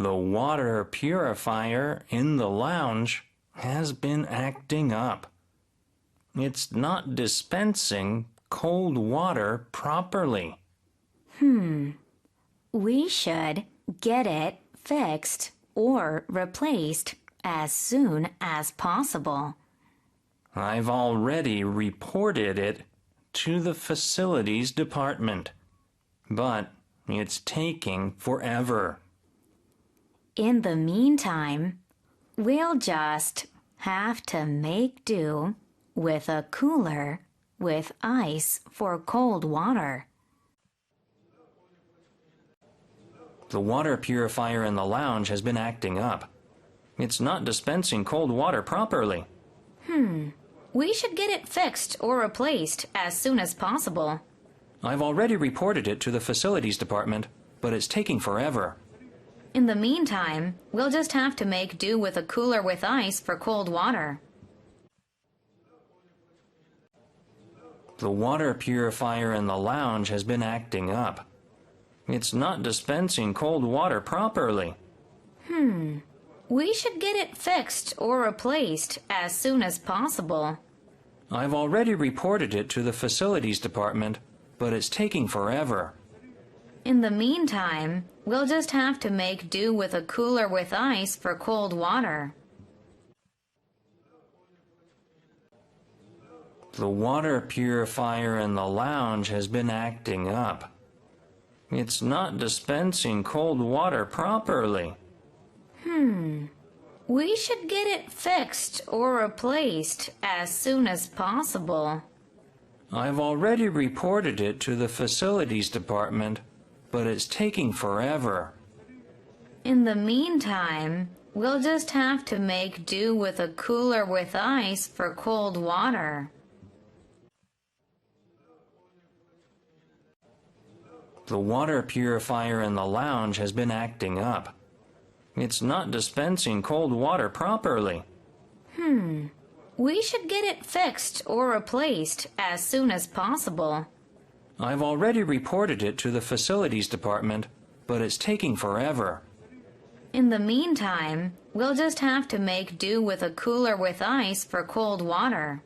The water purifier in the lounge has been acting up. It's not dispensing cold water properly. We should get it fixed or replaced as soon as possible. I've already reported it to the facilities department, but it's taking forever. In the meantime, we'll just have to make do with a cooler with ice for cold water. The water purifier in the lounge has been acting up. It's not dispensing cold water properly. We should get it fixed or replaced as soon as possible. I've already reported it to the facilities department, but it's taking forever. In the meantime, we'll just have to make do with a cooler with ice for cold water. The water purifier in the lounge has been acting up. It's not dispensing cold water properly. We should get it fixed or replaced as soon as possible. I've already reported it to the facilities department, but it's taking forever. In the meantime, we'll just have to make do with a cooler with ice for cold water. The water purifier in the lounge has been acting up. It's not dispensing cold water properly. We should get it fixed or replaced as soon as possible. I've already reported it to the facilities department, but it's taking forever. In the meantime, we'll just have to make do with a cooler with ice for cold water. The water purifier in the lounge has been acting up. It's not dispensing cold water properly. We should get it fixed or replaced as soon as possible. I've already reported it to the facilities department, but it's taking forever. In the meantime, we'll just have to make do with a cooler with ice for cold water.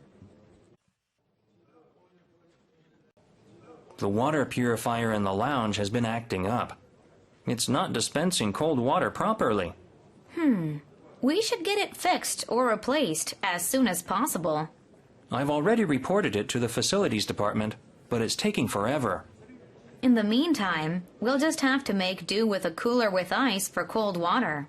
The water purifier in the lounge has been acting up. It's not dispensing cold water properly. We should get it fixed or replaced as soon as possible. I've already reported it to the facilities department, but it's taking forever. In the meantime, we'll just have to make do with a cooler with ice for cold water.